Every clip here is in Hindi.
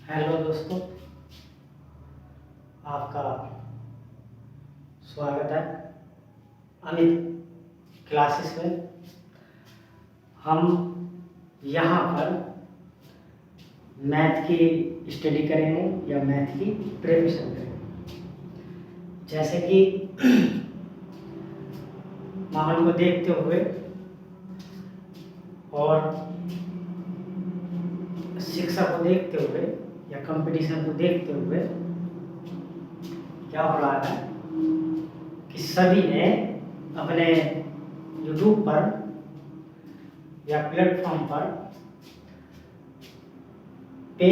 हेलो दोस्तों, आपका स्वागत है अमित क्लासेस में। हम यहाँ पर मैथ की स्टडी करेंगे या मैथ की प्रिपरेशन करेंगे। जैसे कि माहौल को देखते हुए और शिक्षा को देखते हुए या कंपटीशन को देखते हुए क्या हो रहा है कि सभी ने अपने यूट्यूब पर या प्लेटफॉर्म पर पे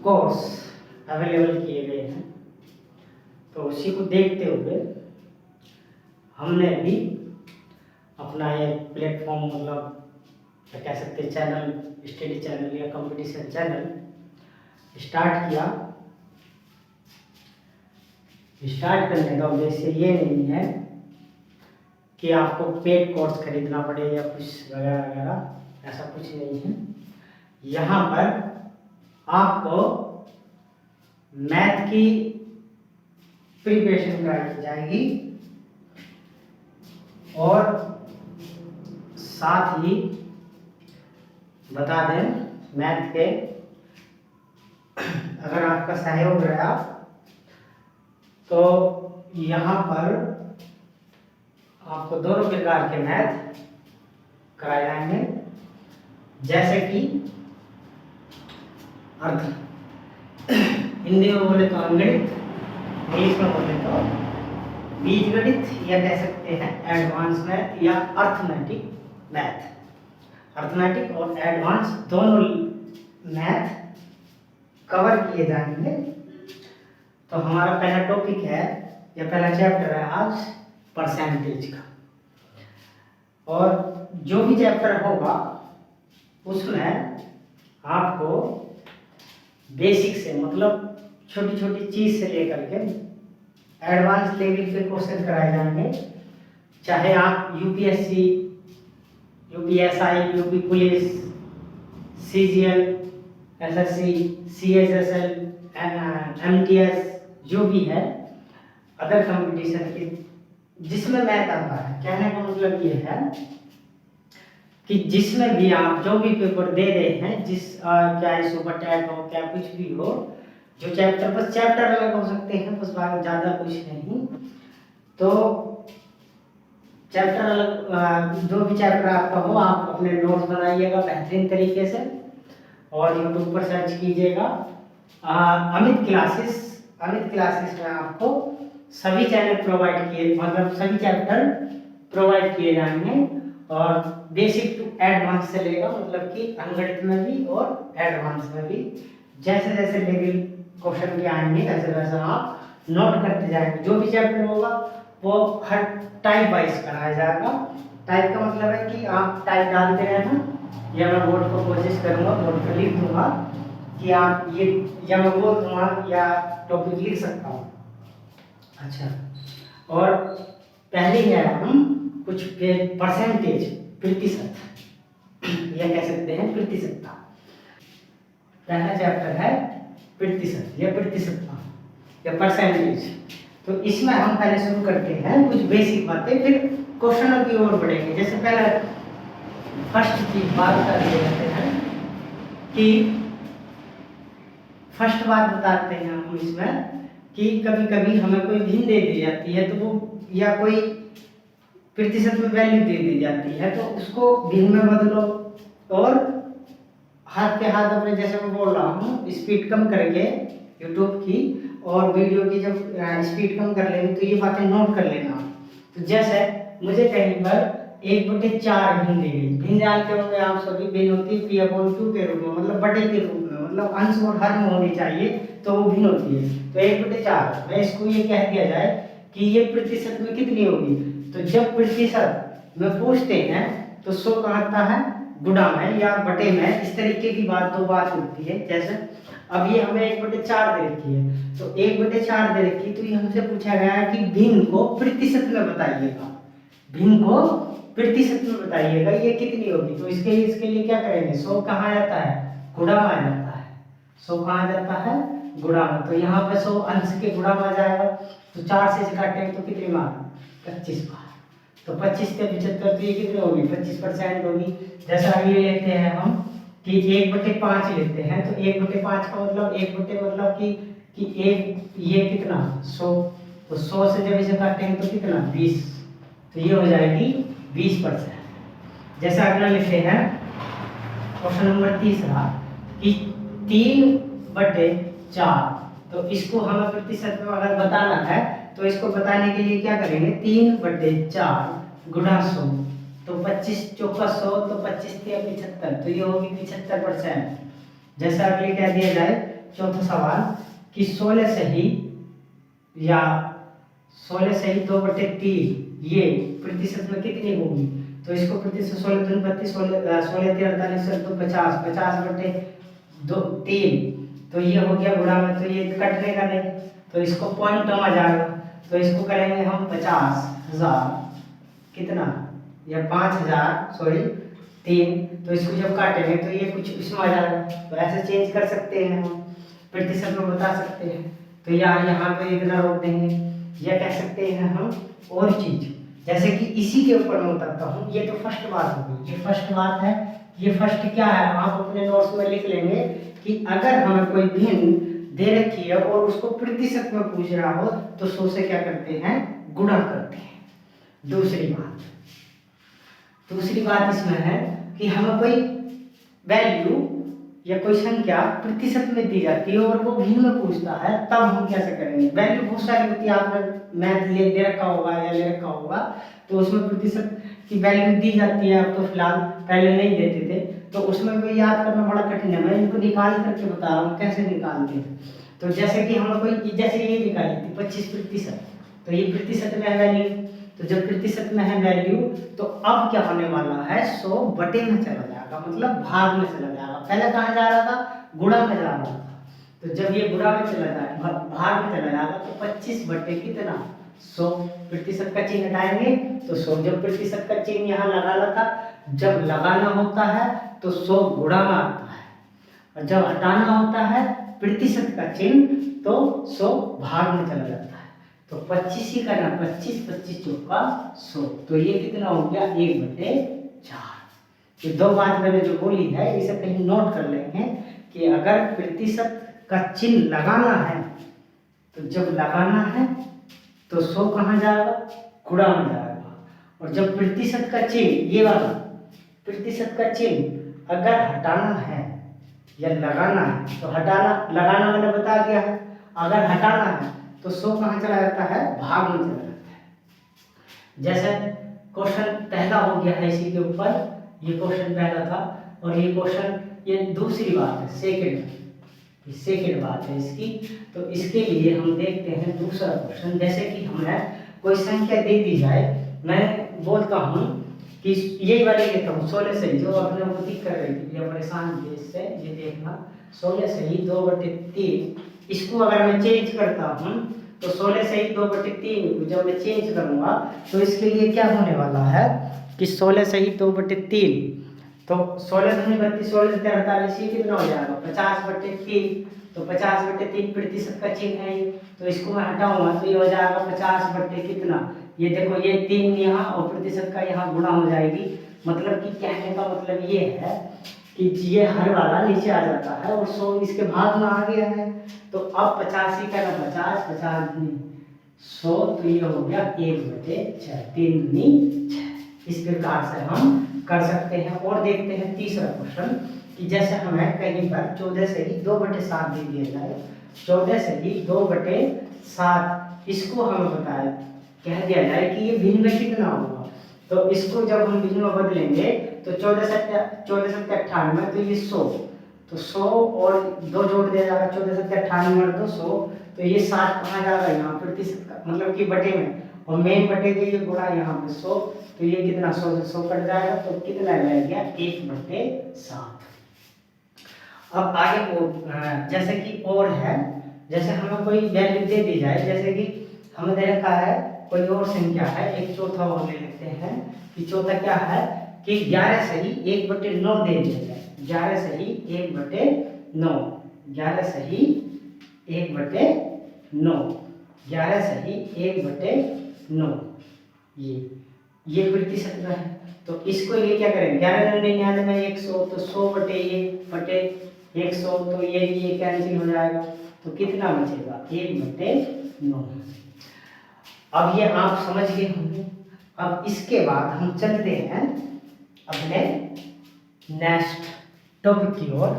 कोर्स अवेलेबल किए गए हैं। तो उसी को देखते हुए हमने भी अपना ये प्लेटफॉर्म मतलब क्या कह सकते हैं चैनल, स्टडी चैनल या कंपटीशन चैनल स्टार्ट किया। स्टार्ट करने का उद्देश्य ये नहीं है कि आपको पेड कोर्स खरीदना पड़े या कुछ वगैरह वगैरह, ऐसा कुछ नहीं है। यहाँ पर आपको मैथ की प्रिपरेशन कराई जाएगी और साथ ही बता दें मैथ के अगर आपका सहयोग रहा तो यहाँ पर आपको दोनों प्रकार के मैथ कराए जाएंगे। जैसे कि अर्थ, हिंदी में बोले तो अंगणित, इंग्लिश में बोले तो बीजगणित या कह सकते हैं एडवांस मैथ या अर्थमेटिक मैथ। अर्थमेटिक और एडवांस दोनों मैथ कवर किए जाएंगे। तो हमारा पहला टॉपिक है या पहला चैप्टर है आज परसेंटेज का। और जो भी चैप्टर होगा उसमें आपको बेसिक से मतलब छोटी छोटी चीज से लेकर के एडवांस लेवल के क्वेश्चन कराए जाएंगे। चाहे आप UPSC, UPSI, UP police, CGL, SSC, CHSL, MTS जो भी है अदर कंपटीशन की जिसमें मैथ आता है। कहने का मतलब ये है कि जिसमें भी आप जो भी पेपर दे रहे हैं, चाहे सुपर टैट हो, क्या कुछ भी हो, जो चैप्टर बस चैप्टर अलग हो सकते हैं, बस ज़्यादा कुछ नहीं। तो चैप्टर अलग, जो भी चैप्टर आपका हो आप अपने नोट्स बनाइएगा बेहतरीन तरीके से और यूट्यूब पर सर्च कीजिएगा अमित क्लासेस। अमित क्लासेस में आपको सभी चैनल प्रोवाइड किए, मतलब सभी चैप्टर प्रोवाइड किए जाएंगे और बेसिक टू एडवांस से लेगा, मतलब कि अंगणित में भी और एडवांस में भी जैसे जैसे लेवल क्वेश्चन भी आएंगे वैसे वैसे आप नोट करते जाएंगे। जो भी चैप्टर होगा वो हर टाइप वाइज कराया जाएगा। टाइप का मतलब है कि आप टाइप डालते रहना या मैं बोर्ड को कोशिश करूँगा, बोर्ड पर लिख दूंगा कि आप ये या मैं बोल दूंगा या टॉपिक लिख सकता हूँ। अच्छा, और पहले है हम कुछ परसेंटेज, प्रतिशत या कह सकते हैं प्रतिशतता। पहला चैप्टर है प्रतिशत या प्रतिशतता या परसेंटेज। तो इसमें हम पहले शुरू करते हैं कुछ बेसिक बातें, फिर क्वेश्चनों की ओर बढ़ेंगे। जैसे पहला फर्स्ट चीज बात कर लेते हैं कि फर्स्ट बात बताते हैं हम इसमें कि कभी कभी हमें कोई भिन्न दे दी जाती है तो वो या कोई प्रतिशत में वैल्यू दे दी जाती है तो उसको भिन्न में बदलो और हाथ पे हाथ अपने, जैसे मैं बोल रहा हूँ स्पीड कम करके यूट्यूब की और वीडियो की जब स्पीड कम कर लेंगे तो ये बातें नोट कर लेना। तो जैसे मुझे कहीं पर 1/4 भिन्न दी गई, भिन्न जानते होंगे आप सभी, भिन्न होती है P/2 के रूप में, मतलब बटे के रूप में, मतलब अंश और हर में होनी चाहिए तो वो भिन्न होती है। तो 1/4 में इसको ये कह दिया जाए कि ये प्रतिशत में कितनी होगी। तो जब प्रतिशत में पूछते हैं तो 100 का आता है गुणा में या बटे में, इस तरीके की बात दो बात होती है। जैसे अब ये हमें 1/4 दे रखी है तो 1/4 दे रखी, तो ये हमसे पूछा गया है कि भिन्न को प्रतिशत में बताइएगा, भिन्न को प्रतिशत में बताइएगा ये कितनी होगी। तो इसके लिए क्या करेंगे, 100 कहाँ आता है, गुणा में आ जाता है। 100 कहाँ जाता है गुणा में, तो यहाँ पे 100 अंश के गुणा में आ जाएगा, तो 4 से काटेंगे तो कितनी बार 25 बार, तो 25 से 75 तो ये कितनी होगी 25% होगी। जैसा अभी लेते हैं हम कि 1/5 लेते हैं, तो 1/5 का मतलब 1 मतलब कि एक ये कितना 100, तो 100 से जब इसे काटेंगे तो कितना 20, तो ये हो जाएगी 20%। जैसा अगला लिखते हैं क्वेश्चन नंबर तीसरा कि 3/4, तो इसको हमें प्रतिशत में अगर बताना है तो इसको बताने के लिए क्या करेंगे 3/4 गुणा 100, तो 25 चौका 100, तो 25 के 75, तो ये होगी 75%। जैसा अगले क्या दिया जाए चौथा सवाल कि 16 सही या 16 सही 2/3 ये प्रतिशत में कितनी होगी, तो इसको प्रतिशत 16 दूनी 32, 16 3 48 तो 50, 50/3, तो ये हो गया गुणा में, तो ये कटने का नहीं, तो इसको पॉइंट में आ जाएगा, तो इसको करेंगे हम 50,000 कितना या 5,000 सॉरी 3, तो इसको जब काटेंगे तो ये कुछ इसमें आ जाएगा, तो ऐसे चेंज कर सकते हैं हम, प्रतिशत में बता सकते हैं, तो यहाँ पे इतना रोक देंगे, या कह सकते हैं हम और चीज, जैसे कि इसी के ऊपर मैं बताता हूँ। ये तो फर्स्ट बात होगी, ये फर्स्ट बात है, ये फर्स्ट क्या है आप अपने नोट्स में लिख लेंगे कि अगर हमें कोई भिन्न दे रखी है और उसको प्रतिशत में पूछ रहा हो तो 100 से क्या करते हैं गुणा करते हैं। दूसरी बात इसमें है कि हमें कोई वैल्यू या कोई संख्या प्रतिशत में दी जाती है और वो भिन्न में पूछता है, तब हम कैसे करेंगे। वैल्यू बहुत सारी होती है, आपने मैथ दे रखा होगा या ले रखा होगा, तो उसमें प्रतिशत की वैल्यू दी जाती है, अब तो फिलहाल पहले नहीं देते थे, तो उसमें भी याद करना बड़ा कठिन है। मैं इनको निकाल करके बता रहा हूँ कैसे निकालते हैं। तो जैसे कि हमें कोई जैसे ये निकाली थी 25%, तो ये प्रतिशत में है वैल्यू, तो जब प्रतिशत में है वैल्यू तो अब क्या होने वाला है 100 बटे में चला जाएगा, मतलब भाग में चला जाएगा। पहले कहाँ जा रहा था गुणा में जा रहा था, तो जब ये गुणा में चला जाएगा भाग में चला जाएगा तो 25 बटे कितना 100, प्रतिशत का चिन्ह हटाएंगे तो 100, जब प्रतिशत का चिन्ह यहाँ लगाना था, जब लगाना होता है तो 100 गुणा में आता है, और जब हटाना होता है प्रतिशत का चिन्ह तो 100 भाग में चला जाता है। तो 25 ही करना, 25 चौका 100, तो ये कितना हो गया 1/4। ये दो बात मैंने जो बोली है इसे कहीं नोट कर लेंगे कि अगर प्रतिशत का चिन्ह लगाना है तो जब लगाना है तो 100 कहाँ जाएगा गुणा में जाएगा, और जब प्रतिशत का चिन्ह ये वाला प्रतिशत का चिन्ह अगर हटाना है या लगाना है, तो हटाना लगाना मैंने बता दिया है, अगर हटाना है तो 100 कहाँ चला जाता है भाग में चला जाता है। जैसे क्वेश्चन पहला हो गया है इसी के ऊपर, ये क्वेश्चन पहला था, और ये क्वेश्चन ये दूसरी बात है सेकंड बात है इसकी। तो इसके लिए हम देखते हैं दूसरा क्वेश्चन। जैसे कि हमें कोई संख्या दे दी जाए, मैं बोलता हूँ कि यही वाली लेता हूँ 16 सही, जो अपने को दिक्कत कर रही थी या परेशान थी इससे, ये देखना 16 सही 2/3, इसको अगर मैं चेंज करता हूँ तो 16 सही 2/3 जब मैं चेंज करूँगा तो इसके लिए क्या होने वाला है कि 16 सही 2/3, तो 16 दूनी 32, 16 से 48, ये कितना हो जाएगा 50/3, तो 50/3 प्रतिशत का चिन्ह है, तो इसको मैं हटाऊंगा तो ये हो जाएगा 50 बटे कितना, ये देखो ये 3 यहाँ और प्रतिशत का यहाँ गुणा हो जाएगी। मतलब कि कहने का मतलब ये है कि ये हर वाला नीचे आ जाता है और 100 इसके भाग में आ गया है, तो अब 50 ही करना 50 दूनी 100, तो ये हो गया 1/6, 3 दूनी 6। इस प्रकार से हम कर सकते हैं। और देखते हैं तीसरा क्वेश्चन कि जैसे हमें कहीं पर 14 से ही 2/7 दे दिया जाए, 14 से ही 2/7 इसको हमें बताया कह दिया जाए कि ये भिन्न में कितना होगा, तो इसको जब हम भिन्न में बदलेंगे तो 14 से 98, तो ये 100, तो 100 और 2 जोड़ दिया जाएगा, 14 से 98 और 200, तो ये 7 कहाँ जाएगा यहाँ प्रतिशत का मतलब कि बटे में, और मेन बटे के ये गुणा यहाँ पे 100, तो ये कितना 100 से 100 कट जाएगा, तो कितना रह गया 1/7। अब आगे को जैसे कि और है, जैसे हमें कोई वैल्यू दे दी जाए, जैसे कि हमें दे रखा है कोई और संख्या है, एक चौथा और ले लेते हैं कि चौथा क्या है कि 11 सही 1/9 दे दिया जाए, 11 सही 1/9, 11 सही 1/9, 11 सही 1/9, ये प्रतिशत में है। तो इसको ये क्या करेंगे, 11×99 में 100, तो 100/1/100, तो ये कैंसिल हो जाएगा, तो कितना बचेगा 1/9। अब ये आप समझ गए होंगे। अब इसके बाद हम चलते हैं अपने नेक्स्ट टॉपिक की ओर,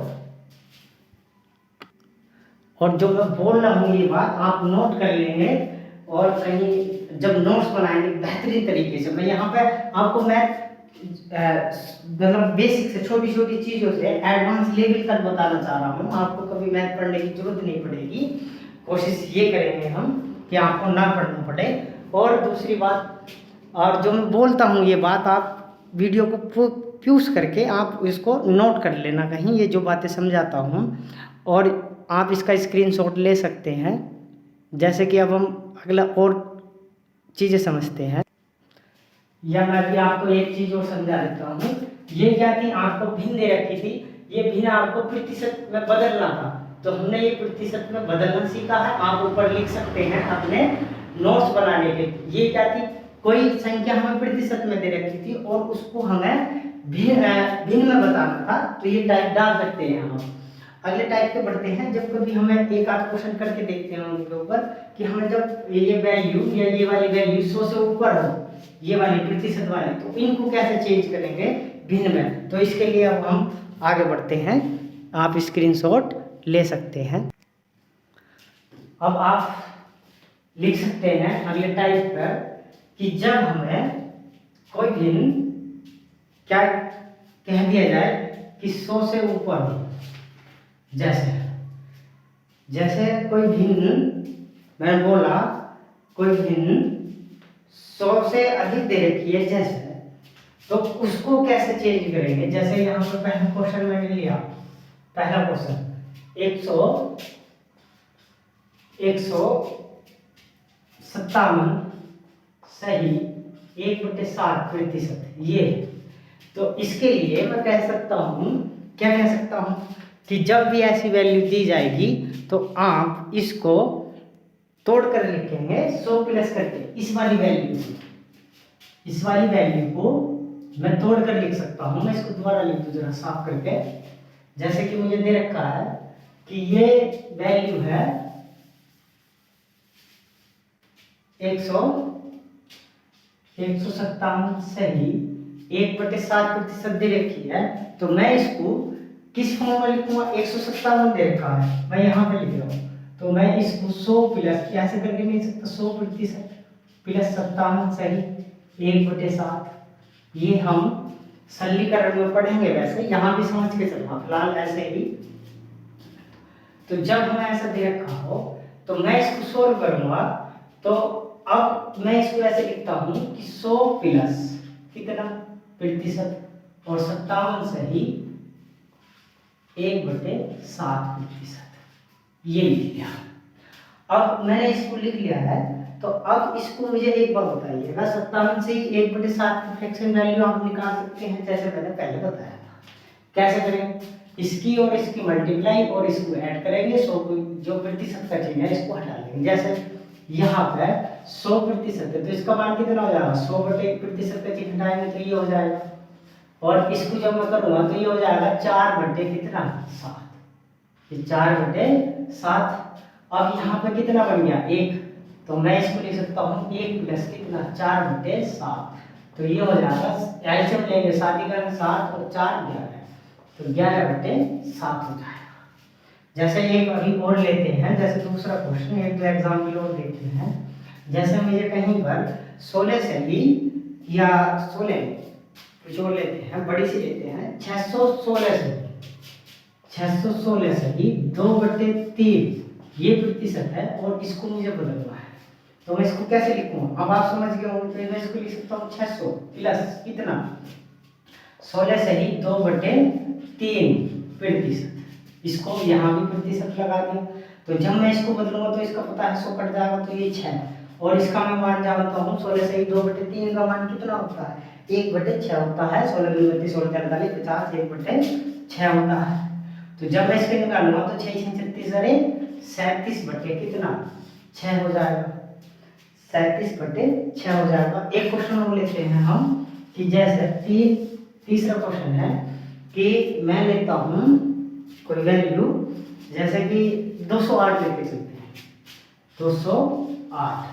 और जो मैं बोल रहा हूँ ये बात आप नोट कर लेंगे, और कहीं जब नोट्स बनाएंगे बेहतरीन तरीके से। मैं यहाँ पे आपको मैथ मतलब बेसिक से छोटी छोटी चीज़ों से एडवांस लेवल तक बताना चाह रहा हूँ। आपको कभी मैथ पढ़ने की जरूरत नहीं पड़ेगी, कोशिश ये करेंगे हम कि आपको ना पढ़ना पड़े। और दूसरी बात, और जो मैं बोलता हूँ ये बात आप वीडियो को प्यूज करके आप इसको नोट कर लेना कहीं, ये जो बातें समझाता हूँ, और आप इसका स्क्रीनशॉट ले सकते हैं। जैसे कि अब हम अगला और चीज़ें समझते हैं, या मैं भी आपको एक चीज़ और समझा देता हूँ। ये क्या थी, आपको भिन्न दे रखी थी, ये भिन्न आपको प्रतिशत में बदलना था, तो हमने ये प्रतिशत में बदलना सीखा है। आप ऊपर लिख सकते हैं अपने नोट्स बनाने के। ये क्या थी, कोई संख्या हमें प्रतिशत में दे रखी थी और उसको हमें भिन्न में बताना था, तो ये टाइप डाल सकते हैं हम। अगले टाइप पे बढ़ते हैं, जब कभी हमें एक आध क्वेश्चन करके देखते हैं उनके ऊपर कि हमें जब ये वैल्यू या ये वाली वैल्यू 100 से ऊपर हो, ये वाली प्रतिशत वाली, तो इनको कैसे चेंज करेंगे भिन्न में। तो इसके लिए अब हम आगे बढ़ते हैं, आप स्क्रीनशॉट ले सकते हैं। अब आप लिख सकते हैं अगले टाइप पर कि जब हमें कोई भिन्न क्या कह दिया जाए कि 100 से ऊपर हो, जैसे कोई भिन्न, मैंने बोला कोई भिन्न 100 से अधिक दे रखी है जैसे, तो उसको कैसे चेंज करेंगे। जैसे यहाँ पर पहला क्वेश्चन मैंने लिया, पहला क्वेश्चन 157 सही 1/60%, ये। तो इसके लिए मैं कह सकता हूँ, क्या कह सकता हूँ कि जब भी ऐसी वैल्यू दी जाएगी तो आप इसको तोड़कर लिखेंगे 100 प्लस करके। इस वाली वैल्यू को मैं तोड़कर लिख सकता हूँ। मैं इसको दोबारा लिख दूँ जरा साफ करके। जैसे कि मुझे दे रखा है कि ये वैल्यू है 157 सही 1/60% दे रखी है, तो मैं इसको किस फॉर्म में लिखूंगा, 157 दे रखा है, मैं यहाँ पे लिख रहा हूँ, तो मैं इसको 100 प्लस ऐसे करके नहीं सकता, 100% प्लस 57 सही 1/60। ये हम सरलीकरण में पढ़ेंगे, वैसे यहाँ भी समझ के चलना, फिलहाल ऐसे ही। तो जब हमें ऐसा दे रखा हो तो मैं इसको सोल्व करूंगा, तो अब मैं इसको ऐसे लिखता हूँ कि 100 प्लस कितना प्रतिशत और 57 सही 1/60%, ये लिख लिया। अब मैंने इसको लिख लिया है, तो अब इसको मुझे एक बार बताइएगा, 57 से 1/60 फ्रैक्शन वैल्यू आप निकाल सकते हैं, जैसे मैंने पहले बताया था। कैसे करें, इसकी और इसकी मल्टीप्लाई और इसको ऐड करेंगे, 100 जो प्रतिशत का चिन्ह है इसको हटा लेंगे। जैसे यहाँ पे 100% है, तो इसका मान कितना हो जाएगा, 100/1% का चिन्ह हटाएंगे तो ये हो जाएगा, और इसको जब मैं करूँगा तो ये हो जाएगा 4/7, ये 4/7। अब यहाँ पे कितना बन गया 1, तो मैं इसको लिख सकता हूँ 1 प्लस कितना 4/7, तो ये हो जाएगा, एलसीएम लेंगे 7 का 7 और 4 11, तो 11/7 हो जाएगा। जैसे एक अभी और लेते हैं, जैसे दूसरा क्वेश्चन, एक दो एग्जाम्पल और देखते हैं। जैसे मुझे कहीं पर 16 सही या 16 कुछ और लेते हैं, बड़ी सी लेते हैं, 616 सही 2/3, ये प्रतिशत है, और इसको मुझे बदलना है, तो मैं इसको कैसे लिखूंगा। अब आप समझ गए होंगे, तो मैं इसको लिख सकता हूँ 600 प्लस कितना 16 सही 2/3%, इसको यहाँ भी प्रतिशत लगा दिया। तो जब मैं इसको बदलूंगा तो इसका पता है 100 कट जाएगा, तो ये 6, और इसका मैं मान जानता हूँ 16 सही 2/3 का मान कितना होता है 1/6 होता है, 16 2 32 16 43 50 1/6 होता है। तो जब मैं इसके निकालूंगा तो 6 6 36 अरे 37 बटे कितना 6 हो जाएगा, 37/6 हो जाएगा। एक क्वेश्चन और लेते हैं हम कि जैसे तीसरा क्वेश्चन है कि मैं लेता हूँ कोई वैल्यू जैसे कि 208 लेके चलते हैं, 208।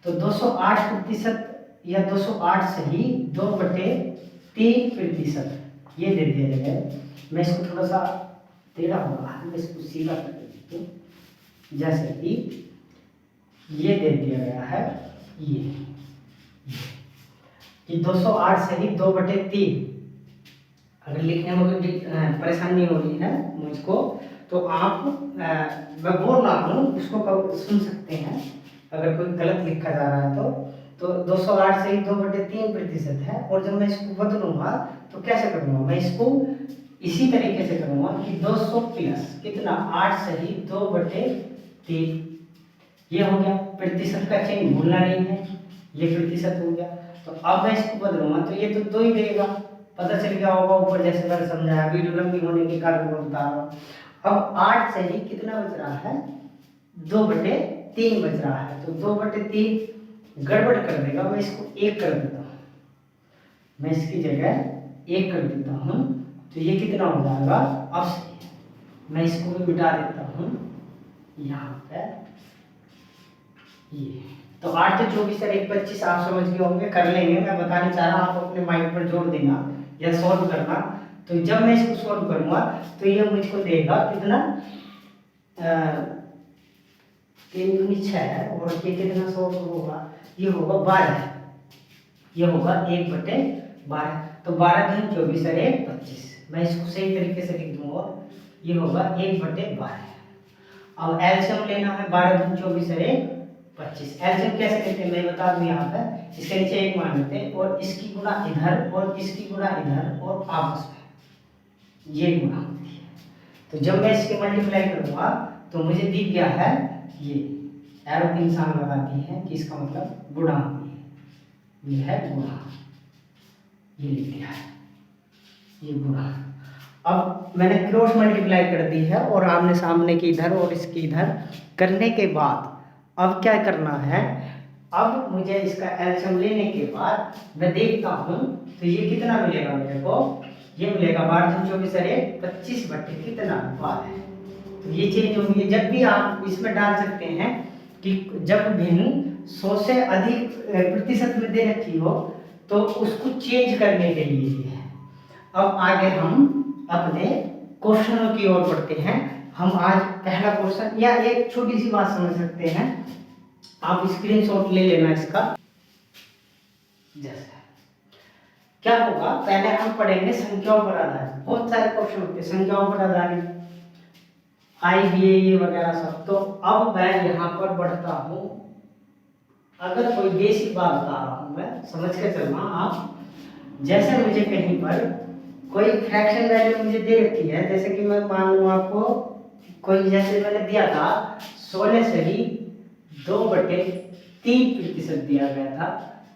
तो 208% या 208 से ही 2/3% ये दे दिया गया है। मैं इसको थोड़ा सा टेढ़ा होगा, मैं इसको सीधा कर देती हूँ। जैसे कि ये दे दिया गया है ये कि 208 से ही 2/3। अगर लिखने में कोई परेशानी हो रही है मुझको तो आप मैं बोल रहा हूँ उसको सुन सकते हैं। अगर कोई गलत लिखा जा रहा है तो 208 से ही 2/3% है। और जब मैं इसको बदलूंगा तो कैसे करूँगा, मैं इसको इसी तरीके से करूँगा कि 200 प्लस कितना 8 से ही 2/3, ये हो गया। प्रतिशत का चिन्ह भूलना नहीं है, ये प्रतिशत हो गया। तो अब मैं इसको बदलूंगा तो ये तो 2 ही देगा, पता चल गया होगा ऊपर जैसे मैंने समझाया। वीडियो लंबी होने के कारण मैं बता रहा हूँ। अब 8 से ही कितना बच रहा है 2/3 बच रहा है। तो 2/3 गड़बड़ कर देगा, मैं इसको 1 कर देता हूँ, मैं इसकी जगह 1 कर देता हूँ। तो ये कितना हो जाएगा, अब सही है। मैं इसको भी मिटा देता हूँ यहाँ पे ये। तो 8 से 24 और 1 25 आप समझ गए होंगे, कर लेंगे। मैं बताने चाह रहा हूँ, आप अपने माइंड पर जोर देना या सॉल्व करना। तो जब मैं इसको सॉल्व करूंगा तो ये मुझको देगा कितना 3 दूनी 6 है, और ये कितना सॉल्व होगा, ये होगा 12, ये होगा 1/12। तो 12 दूनी 24 और 1 25। मैं इसको सही तरीके से लिख दूंगा, ये होगा 1/12। अब एलसीएम लेना है, 12 दूनी 24 और 1 25। एलसीएम कैसे लेते हैं मैं बता दूं। यहाँ पर इसके नीचे 1 मान लेते हैं और इसकी गुणा इधर और इसकी गुणा इधर और आपस में ये गुणा होती है। तो जब मैं इसके मल्टीप्लाई करूंगा तो मुझे दिख गया है ये एरो के निशान लगाती है कि इसका मतलब गुणा हुई है, ये है गुणा, ये लिख दिया है ये गुणा। अब मैंने क्रॉस मल्टीप्लाई कर दी है और आमने सामने की इधर और इसकी इधर करने के बाद अब क्या करना है, अब मुझे इसका एलसीएम लेने के बाद मैं देखता हूँ तो ये कितना मिलेगा मेरे को, ये मिलेगा 12 दूनी 24 और 1 25 बटे कितना 12। तो ये चेंज होगी। जब भी आप इसमें डाल सकते हैं कि जब भिन्न 100 से अधिक प्रतिशत में दे रखी हो तो उसको चेंज करने के लिए ये है। अब आगे हम अपने क्वेश्चनों की ओर बढ़ते हैं। हम आज पहला क्वेश्चन या एक छोटी सी बात समझ सकते हैं, आप स्क्रीनशॉट ले लेना इसका। जैसे क्या होगा, पहले हम पढ़ेंगे संख्याओं पर आधारित। बहुत सारे क्वेश्चन होते हैं संख्याओं पर आधारित, IBA वगैरह सब। तो अब मैं यहाँ पर बढ़ता हूँ। अगर कोई बेसिक बात बता रहा हूँ मैं, समझ के चलना आप। जैसे मुझे कहीं पर कोई फ्रैक्शन वैल्यू मुझे दे रखी है, जैसे कि मैं मान लूँ आपको कोई, जैसे मैंने दिया था 16 से ही 2/3% दिया गया था।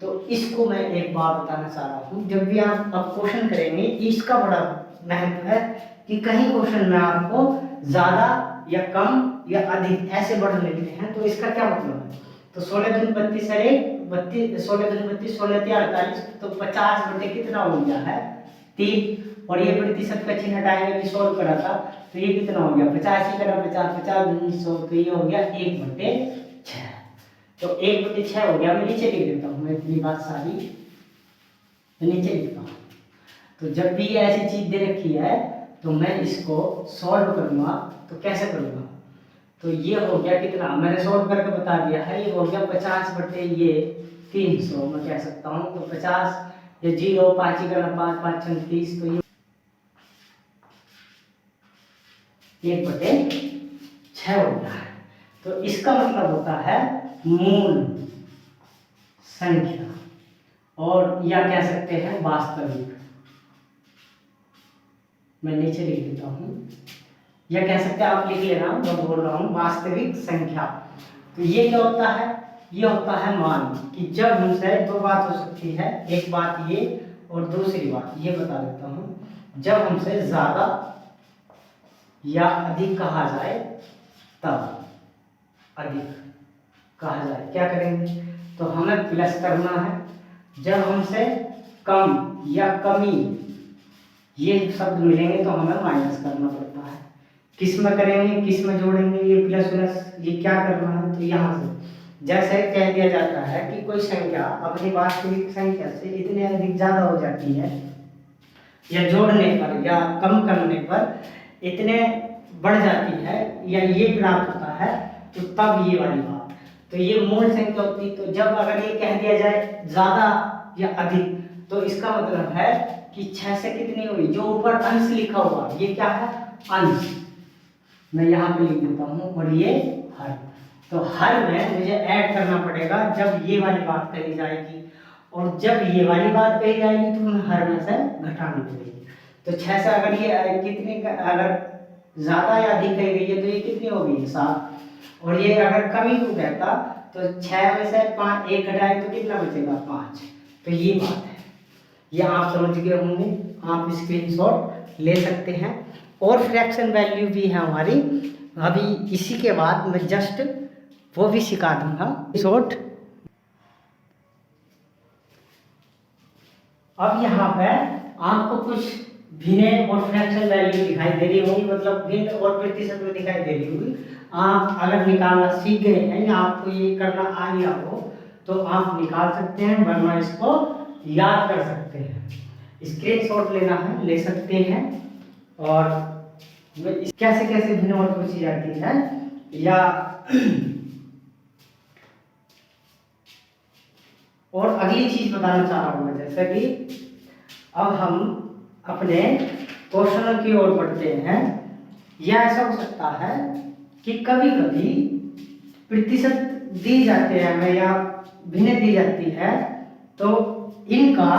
तो इसको मैं एक बात बताना चाह रहा हूँ, जब भी आप अब क्वेश्चन करेंगे इसका बड़ा महत्व है कि कहीं क्वेश्चन में आपको ज्यादा या कम या अधिक ऐसे बढ़ मिलते हैं। तो इसका क्या मतलब है, तो 16 दूनी 32 और 1 16 दूनी 32 16 3 48। तो 50 बटे कितना हो गया है 3। और ये प्रतिशत का चिन्ह हटाएंगे कि 100 करा था तो ये कितना हो गया 50 ही करा 50 50 दूनी 100। तो ये हो गया 1/6। तो 1/6 हो गया। मैं नीचे लिख देता हूँ, मैं इतनी बात सारी मैं नीचे लिखता हूँ। तो जब भी ऐसी चीज दे रखी है तो मैं इसको सॉल्व करूंगा। तो कैसे करूंगा, तो ये हो गया कितना, मैंने सॉल्व करके बता दिया है, ये हो गया 50 बटे ये 300 मैं कह सकता हूँ। तो 50 ये 0 5 ही करना 5 5 36। तो ये 1/6 हो गया है। तो इसका मतलब होता है मूल संख्या, और या कह सकते हैं वास्तविक। मैं नीचे लिख देता हूं, या कह सकते हैं आप लिख लेना, मैं बोल रहा हूं वास्तविक संख्या। तो ये क्या होता है, ये होता है मान कि जब हमसे दो बात हो सकती है, एक बात ये और दूसरी बात ये बता देता हूं। जब हमसे ज्यादा या अधिक कहा जाए तब अधिक कहा जाए क्या करेंगे, तो हमें प्लस करना है। जब हमसे कम या कमी ये शब्द मिलेंगे तो हमें माइनस करना पड़ता है। किस में करेंगे, किस में जोड़ेंगे, ये प्लस प्लस ये क्या करना है, तो यहाँ से जैसे कह दिया जाता है कि कोई संख्या अपनी वास्तविक संख्या से इतने अधिक ज्यादा हो जाती है, या जोड़ने पर या कम करने पर इतने बढ़ जाती है या ये प्राप्त होता है, तो तब ये वाली बात, तो ये मूल संख्या होती। तो जब अगर ये कह दिया जाए ज्यादा या अधिक, तो इसका मतलब है कि 6 से कितनी हुई, जो ऊपर अंश लिखा हुआ ये क्या है, अंश। मैं यहाँ पे लिख देता हूँ, और ये हर, तो हर में मुझे ऐड करना पड़ेगा जब ये वाली बात कही जाएगी, और जब ये वाली बात कही जाएगी तो मैं हर में से घटानी पड़ेगी। तो 6 से अगर ये कितने अगर ज्यादा या अधिक कही गई है तो ये कितनी होगी, 7। और ये अगर कमी को कहता तो 6 में से 5 1 घटाए तो कितना बचेगा, 5। तो ये बात है, ये आप समझ गए होंगे, आप स्क्रीनशॉट ले सकते हैं। और फ्रैक्शन वैल्यू भी है हमारी, अभी इसी के बाद मैं जस्ट वो भी सिखा दूंगा शॉर्ट। अब यहाँ पे आपको कुछ भिन्न और फ्रैक्शन वैल्यू दिखाई दे रही होंगी, मतलब भिन्न और प्रतिशत में दिखाई दे रही होंगी। आप अगर निकालना सीख गए हैं या आपको ये करना आ गया हो तो आप निकाल सकते हैं, वरना इसको याद कर सकते हैं। स्क्रीनशॉट लेना है ले सकते हैं। और कैसे कैसे भिन्न और पूछी जाती है, या और अगली चीज बताना चाह रहा हूं मैं, जैसा कि अब हम अपने क्वेश्चनों की ओर बढ़ते हैं। या ऐसा हो सकता है कि कभी कभी प्रतिशत दी जाते हैं हमें या भिन्न दी जाती है, तो इनका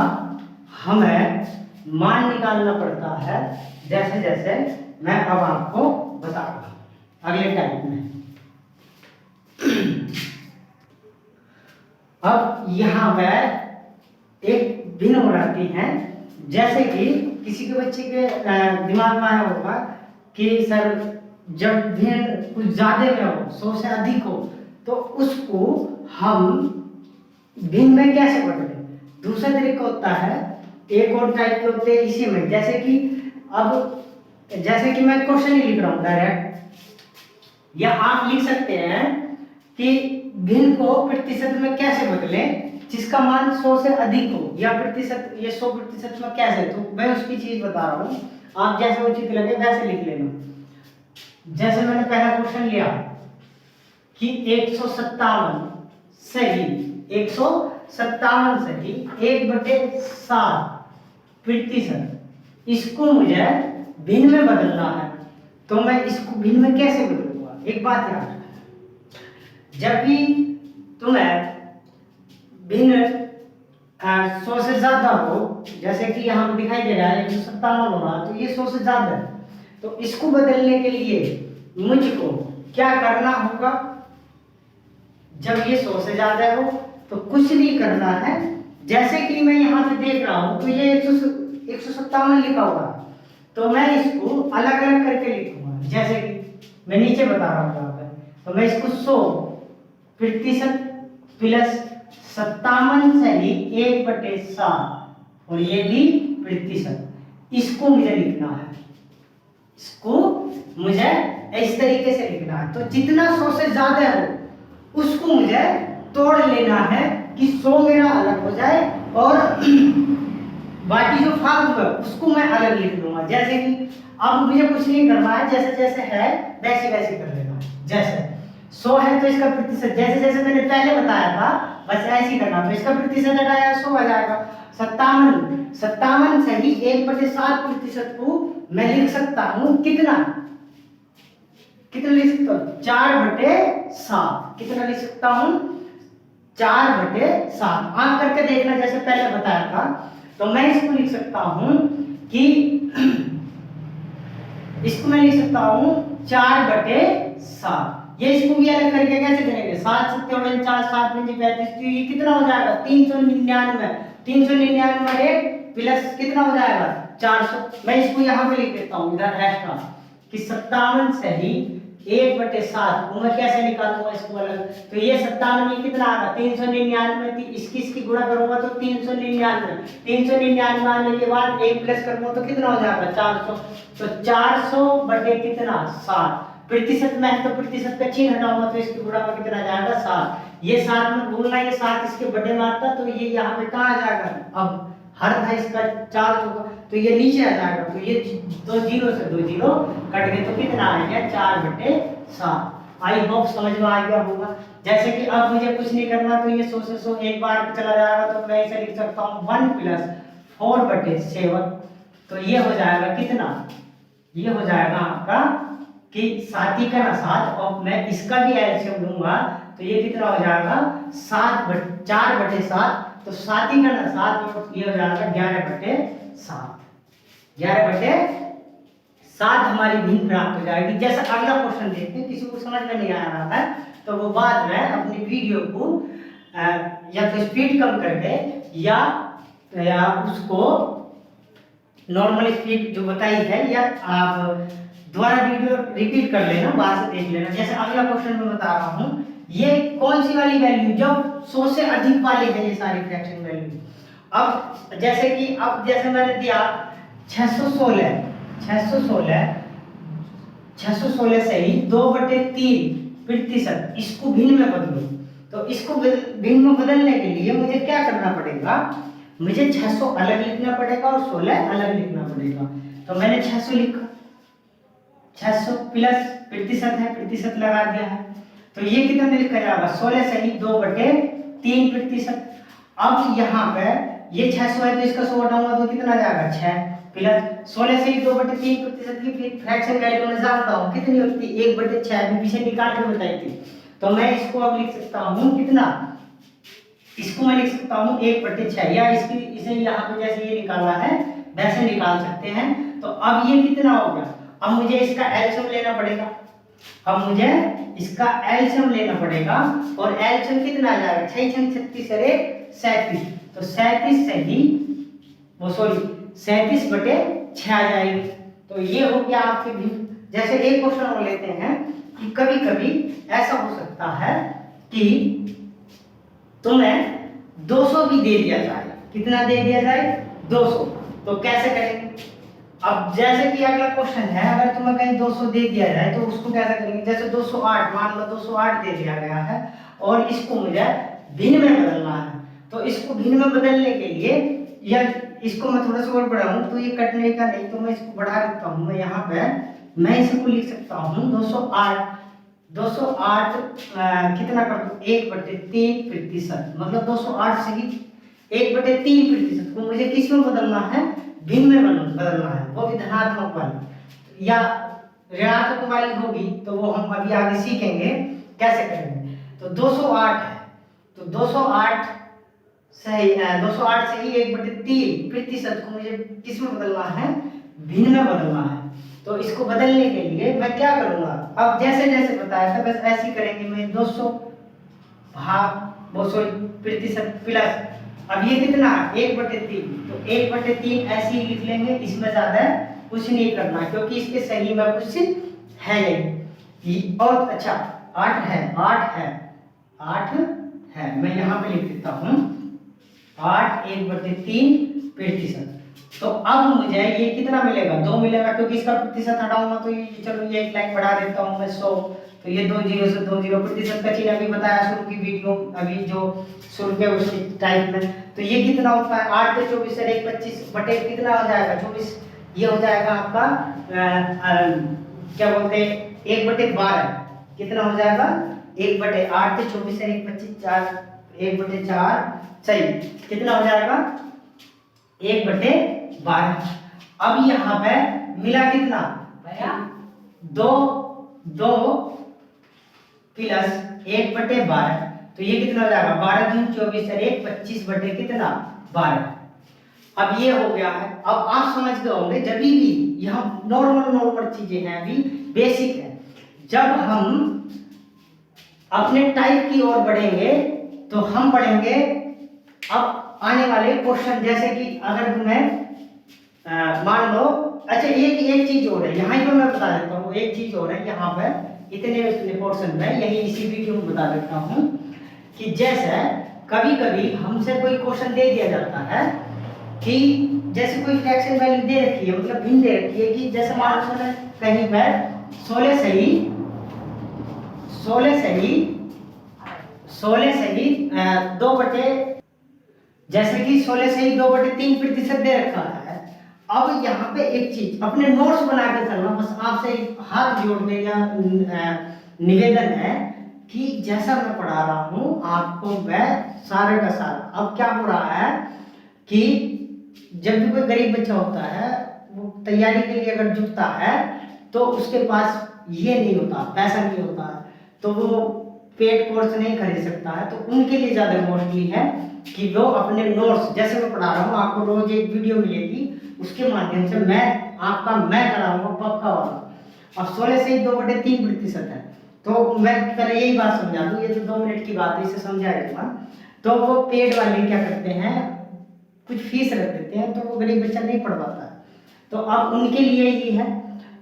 हमें मान निकालना पड़ता है, जैसे जैसे मैं अब आपको बता रहा हूं अगले टाइप में। अब यहाँ पर एक भिन्न हो जाती हैं, जैसे कि किसी के बच्चे के दिमाग में आया होगा कि सर जब भिन्न कुछ ज्यादा में हो, 100 से अधिक हो, तो उसको हम भिन्न में कैसे बदलें। दूसरा तरीका होता है, एक और टाइप के होते हैं इसी में, जैसे कि अब जैसे कि मैं क्वेश्चन ही लिख रहा हूँ डायरेक्ट, या आप लिख सकते हैं कि भिन्न को प्रतिशत में कैसे बदलें जिसका मान 100 से अधिक हो, या प्रतिशत ये 100% में कैसे, तो मैं उसकी चीज बता रहा हूँ, आप जैसे उचित लगे वैसे लिख लेना। जैसे मैंने पहला क्वेश्चन लिया कि 157 सही, 157 सही 1/7%, इसको मुझे भिन्न में बदलना है, तो मैं इसको भिन्न में कैसे बदलूंगा। एक बात याद रखना, जब भी तुम्हें भिन्न 100 से ज्यादा हो, जैसे कि यहाँ पे दिखाई दे रहा है 157 हो रहा, तो ये 100 से ज्यादा है, तो इसको बदलने के लिए मुझको क्या करना होगा। जब ये 100 से ज्यादा हो तो कुछ नहीं करना है, जैसे कि मैं यहाँ पे देख रहा हूँ तो ये 157 लिखा हुआ, तो मैं इसको अलग अलग करके लिखूंगा। जैसे कि मैं नीचे बता रहा हूँ यहाँ पे, तो मैं इसको 100% प्लस 57 सही 1/7, और ये भी प्रतिशत, इसको मुझे लिखना है, इसको मुझे इस तरीके से लिखना है। तो जितना 100 से ज्यादा हो उसको मुझे तोड़ लेना है कि 100 मेरा अलग हो जाए, और बाकी जो फालतू है उसको मैं अलग लिख दूंगा। जैसे कि अब मुझे कुछ नहीं करना है, जैसे जैसे है वैसे वैसे कर लेना। जैसे 100 है तो इसका प्रतिशत जैसे जैसे मैंने पहले बताया था बस ऐसे ही करना, तो इसका प्रतिशत हटाया 100 आ जाएगा। 57 सही 1/7% को मैं लिख सकता हूँ कितना लिख सकता हूँ, 4/7। कितना लिख सकता हूँ, 4/7। आप करके देखना जैसे पहले बताया था। तो मैं इसको लिख सकता हूँ कि इसको मैं लिख सकता हूँ 4/7। ये इसको भी अलग करके कैसे करेंगे, 7 7 49 7 5 35, तो ये कितना हो जाएगा 399। 399 प्लस कितना हो जाएगा 400। मैं इसको यहाँ पे लिख देता हूँ इधर एक्स्ट्रा, कि 57 से ही 1/7 को मैं कैसे निकालूंगा इसको अलग। तो ये 57 ये कितना आएगा 399, इसकी गुणा करूंगा तो 399 आने के बाद 1 प्लस करूंगा तो कितना हो जाएगा 400। तो 400 बटे कितना 7, प्रतिशत में है तो प्रतिशत का चिन्ह हटाऊंगा तो इसकी गुणा में कितना जाएगा 7। ये 7 में भूलना, ये 7 इसके बटे में आता तो ये यहाँ पे कहाँ आ जाएगा, अब हर था इसका 4 होगा तो ये नीचे आ जाएगा। तो ये 2 जीरो से 2 जीरो कट गए तो कितना आ गया 4/7। आई होप समझ में आ गया होगा। जैसे कि अब मुझे कुछ नहीं करना तो ये 100 से 100 एक बार चला जाएगा तो मैं इसे लिख सकता हूँ 1 + 4/7। तो ये हो जाएगा कितना, ये हो जाएगा आपका कि 7 ही का ना 7 और मैं इसका भी एलसीएम लूंगा तो ये कितना हो जाएगा 4/7। तो 7 ही का ना 7 और ये हो जाएगा 11/7। 11/7 हमारी भिन्न प्राप्त हो जाएगी। जैसा अगला क्वेश्चन देखते हैं, किसी को समझ में नहीं आ रहा है तो वो बाद में अपनी वीडियो को या तो स्पीड कम करके या उसको नॉर्मल स्पीड जो बताई है या आप दोबारा वीडियो रिपीट कर लेना, वहां से देख लेना। जैसे अगला क्वेश्चन मैं बता रहा हूँ, ये कौन सी वाली वैल्यू जब 100 से अधिक वाले हैं ये सारी फ्रैक्शन वैल्यू। अब जैसे कि अब जैसे मैंने दिया 616 से ही 2/3%, इसको भिन्न में बदलो। तो इसको भिन्न में बदलने के लिए मुझे क्या करना पड़ेगा, मुझे 600 अलग लिखना पड़ेगा और 16 अलग लिखना पड़ेगा। तो मैंने 600 लिखा, 600 प्लस प्रतिशत है, प्रतिशत लगा दिया है तो ये कितना लिखा जाएगा 16 से ही 2/3%। अब यहाँ पे ये 600 है तो इसका 100 हटाऊंगा तो कितना जाएगा 6 प्लस 16 से ही 2/3% की फ्रैक्शन वैल्यू मैं जानता हूँ कितनी होती है 1/6, अभी पीछे निकाल के बताई थी। तो मैं इसको अब लिख सकता हूँ कितना, इसको मैं लिख सकता हूँ 1/6 या इसे यहाँ पे जैसे ये निकाला है वैसे निकाल सकते हैं। तो अब ये कितना हो गया, अब मुझे इसका एलसीएम लेना पड़ेगा, अब मुझे इसका एलसीएम लेना पड़ेगा और एलसीएम कितना आ जाएगा 6 × 36 = 37। तो 37 से ही वो 37/6 आ जाएगी। तो ये हो गया आपके भी। जैसे एक क्वेश्चन और लेते हैं कि कभी कभी ऐसा हो सकता है कि तुम्हें 200 भी दे दिया जाए, कितना दे दिया जाए 200, तो कैसे करेंगे। अब जैसे कि अगला क्वेश्चन है, अगर तुम्हें कहीं 200 दे दिया जाए तो उसको कैसे करेंगे। जैसे 208 मान लो 208 दे दिया गया है और इसको मुझे भिन्न में बदलना है। तो इसको भिन्न में बदलने के लिए या इसको मैं थोड़ा सा और बढ़ाऊं तो ये कटने का नहीं, तो मैं इसको बढ़ा देता हूं। मैं यहाँ पे मैं इसको लिख सकता हूँ 208 कितना कर दूं 1/3%, मतलब 208 से ही 1/3% को मुझे किस में बदलना है, भिन्न में बदलना है, वो भी धनात्मक वाली या ऋणात्मक वाली होगी तो वो हम अभी आगे सीखेंगे कैसे करेंगे। तो 208 है तो 208 से ही 1/3% को मुझे किस में बदलना है, भिन्न में बदलना है। तो इसको बदलने के लिए मैं क्या करूंगा, अब जैसे जैसे बताया था बस ऐसे ही करेंगे। मैं 200 भाग 200% प्लस, अब ये कितना 1/3, तो 1/3 ऐसे ही लिख लेंगे, इसमें ज्यादा कुछ नहीं करना क्योंकि इसके सही में कुछ है नहीं। और अच्छा 8 है, मैं यहाँ पे लिख देता हूँ 8 1/3%। तो अब मुझे ये कितना मिलेगा 2 मिलेगा क्योंकि इसका प्रतिशत हटाऊंगा तो ये चलो ये एक लाइन बढ़ा देता हूँ मैं 100। तो ये 2 जीरो से 2 जीरो प्रतिशत का चिन्ह अभी बताया शुरू की वीडियो, अभी जो शुरू के उस टाइप में। तो ये कितना होता है 8 के 24 = 25 बटे कितना हो जाएगा 24, ये हो जाएगा आपका क्या बोलते हैं 1/12, कितना हो जाएगा 1/8 के 24 = 25 4 1/4 सही कितना हो जाएगा 1/12। अब यहाँ पे मिला कितना 2 प्लस 1/12, तो ये कितना हो जाएगा 12 दूनी 24 = 25 बटे कितना 12। अब ये हो गया है। अब आप समझ गए होंगे जब भी यह नॉर्मल चीजें हैं, अभी बेसिक है। जब हम अपने टाइप की ओर बढ़ेंगे तो हम पढ़ेंगे अब आने वाले क्वेश्चन। जैसे कि अगर तुम्हें मान लो अच्छा एक चीज और है यहाँ पर मैं बता देता हूँ, एक चीज और है यहाँ पर इतने पोर्शन में, यही इसी वीडियो में बता देता हूँ कि जैसे कभी कभी हमसे कोई क्वेश्चन दे दिया जाता है कि जैसे कोई फ्रैक्शन वैल्यू दे रखी है, मतलब भिन्न दे रखी है कि जैसे मान लो कहीं पर 16 सही 2/, जैसे कि 16 सही 2/3% दे रखा है। अब यहाँ पे एक चीज अपने नोट्स बना के चलना, बस आपसे हाथ जोड़ने का निवेदन है कि जैसा मैं पढ़ा रहा हूँ आपको वह सारे का सारा। अब क्या हो रहा है कि जब भी कोई गरीब बच्चा होता है वो तैयारी के लिए अगर जुटता है तो उसके पास ये नहीं होता, पैसा नहीं होता है, तो वो पेड कोर्स नहीं खरीद सकता है। तो उनके लिए ज़्यादा मोस्टली है कि वो अपने नोट्स, जैसे मैं पढ़ा रहा हूँ आपको रोज एक वीडियो मिलेगी, उसके माध्यम से मैं कराऊंगा पक्का वाला। अब 16 से 2/3% है, तो मैं पहले यही बात समझा दूँ, ये तो 2 मिनट की बात है, इसे समझाएगा। तो वो पेड वाले क्या करते हैं, कुछ फीस रख देते हैं, तो वो गरीब बच्चा नहीं पढ़ पाता है। तो अब उनके लिए ही है,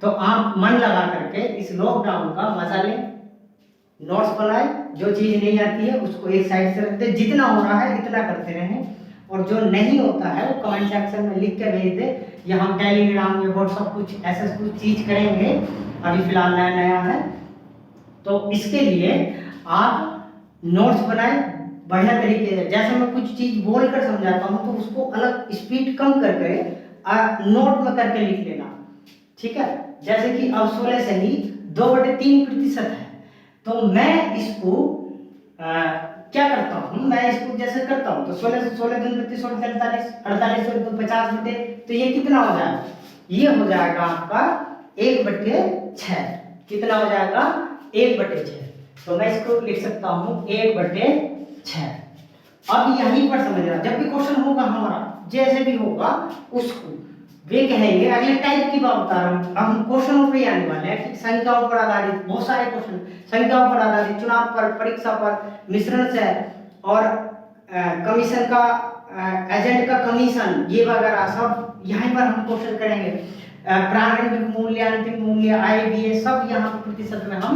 तो आप मन लगा करके इस लॉकडाउन का मजा लें, नोट्स बनाए, जो चीज नहीं आती है उसको एक साइड से रखते, जितना हो रहा है इतना करते रहें, और जो नहीं होता है वो कमेंट सेक्शन में लिख के भेज दे, या हम टेलीग्राम या व्हाट्सएप कुछ ऐसा कुछ चीज करेंगे, अभी फिलहाल नया है। तो इसके लिए आप नोट्स बनाए बढ़िया तरीके से, जैसे मैं कुछ चीज बोल कर समझाता हूँ तो उसको अलग स्पीड कम करके नोट में करके लिख लेना, ठीक है। जैसे कि अब 16 से ही 2/3% है, तो मैं इसको क्या करता हूँ, मैं इसको जैसे करता हूँ तो 16 से 16 दूनी 32 48 48 और 50 बटे, तो ये कितना हो जाएगा, ये हो जाएगा आपका 1/6। कितना हो जाएगा, 1/6। तो मैं इसको लिख सकता हूँ 1/6। अब यहीं पर समझना, जब भी क्वेश्चन होगा हमारा जैसे भी होगा उसको वे कहेंगे, अगले टाइप की बात बता रहा हूँ, अब हम क्वेश्चनों पे आने वाले हैं कि संख्याओं पर आधारित बहुत सारे क्वेश्चन, संख्याओं पर आधारित, चुनाव पर, परीक्षा पर, मिश्रण से, और कमीशन का, एजेंट का कमीशन, ये वगैरह सब यहाँ पर हम क्वेश्चन करेंगे। प्रारंभिक मूल्य, अंतिम मूल्य, IBA सब यहाँ पर प्रतिशत में हम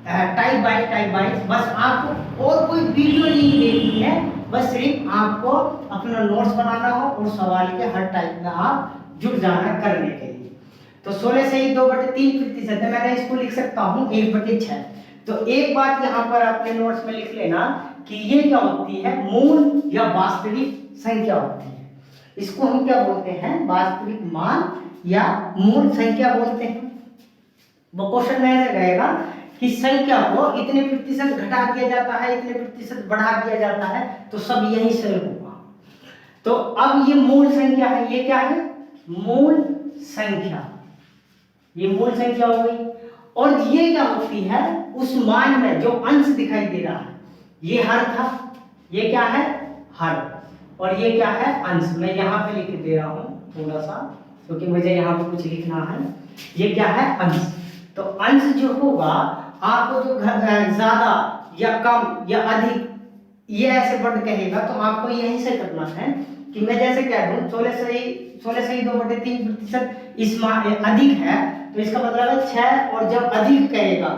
टाइप बाय, बस आपको और कोई वीडियो नहीं देखनी है, बस सिर्फ आपको अपना नोट्स बनाना हो और सवाल के हर टाइप में आप जुट जाना करने के लिए। तो 16 से ही 2/3% है, मैंने इसको लिख सकता हूँ 1/6। तो एक बात यहाँ पर अपने नोट्स में लिख लेना कि ये क्या होती है, मूल या वास्तविक संख्या होती है। इसको हम क्या बोलते हैं, वास्तविक मान या मूल संख्या बोलते हैं। वो क्वेश्चन में ऐसे कहेगा कि संख्या को इतने प्रतिशत घटा दिया जाता है, इतने प्रतिशत बढ़ा दिया जाता है, तो सब यही से होगा। तो अब ये मूल संख्या है, ये क्या है, मूल संख्या, ये मूल संख्या हो गई। और ये क्या होती है, उस मान में जो अंश दिखाई दे रहा है, ये हर था, ये क्या है, हर, और ये क्या है, अंश। मैं यहाँ पे लिख दे रहा हूँ थोड़ा सा, क्योंकि मुझे यहाँ पे कुछ लिखना है। ये क्या है, अंश। तो अंश जो होगा आपको जो ज्यादा या कम या अधिक ये ऐसे वर्ड कहेगा, तो आपको यहीं से करना है कि मैं जैसे कह दूं 16 से ही 2/3% इस अधिक है, तो इसका मतलब है 6, और जब अधिक कहेगा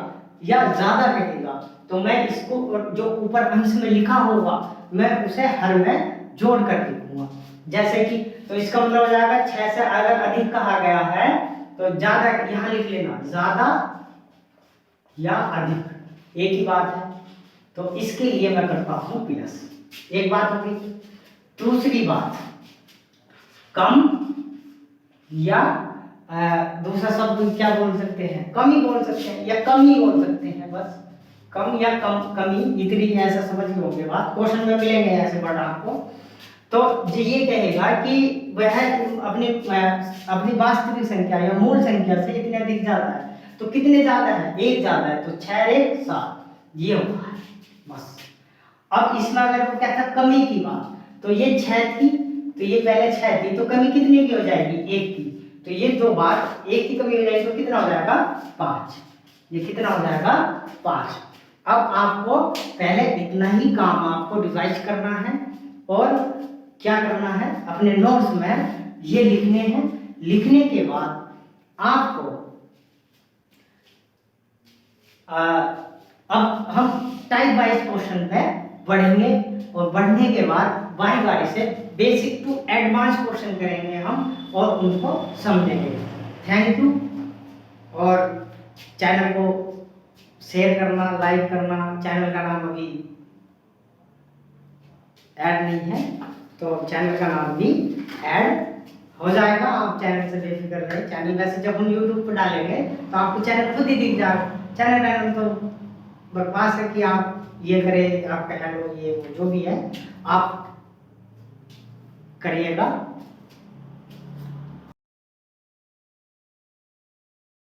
या ज्यादा कहेगा तो मैं इसको जो ऊपर अंश में लिखा होगा मैं उसे हर में जोड़ कर लिखूंगा। जैसे कि तो इसका मतलब हो जाएगा 6 से अगर अधिक कहा गया है तो ज्यादा यहाँ लिख लेना, ज्यादा या अधिक एक ही बात है। तो इसके लिए मैं करता हूं प्लस, एक बात होगी। दूसरी बात, कम या दूसरा शब्द क्या बोल सकते हैं, कमी बोल सकते हैं या कमी बोल सकते हैं, बस कम या कमी, इतनी ऐसा समझ लोगे बात। क्वेश्चन में मिलेंगे ऐसे वर्ड आपको। तो ये कहेगा कि वह अपनी वास्तविक संख्या या मूल संख्या से इतने अधिक ज्यादा है, तो कितने ज्यादा है, 1 ज्यादा है, तो 6 1 7 ये होगा बस। अब इसमें अगर वो कहता कमी की बात, तो ये 6 थी, तो ये पहले 6 थी, तो कमी कितने की हो जाएगी, 1 की, तो ये जो बात 1 की कमी हो जाएगी तो कितना हो जाएगा, 5। ये कितना हो जाएगा, 5। अब आपको पहले इतना ही काम आपको डिवाइड करना है और क्या करना है, अपने नोट्स में ये लिखने हैं। लिखने के बाद आपको अब हम टाइप वाइज क्वेश्चन पे बढ़ेंगे और बढ़ने के बाद बारी बारी से बेसिक टू एडवांस क्वेश्चन करेंगे हम और उनको समझेंगे। Thank you. और चैनल को शेयर करना, लाइक करना। चैनल का नाम अभी ऐड नहीं है तो चैनल का नाम भी ऐड हो जाएगा। आप चैनल से बेफिक्र रहे। चैनल वैसे जब हम यूट्यूब पर डालेंगे तो आपको चैनल खुद ही दिख जाएगा। चैनल तो बकवास है कि आप ये करें, आपका हेलो ये वो जो भी है आप करिएगा।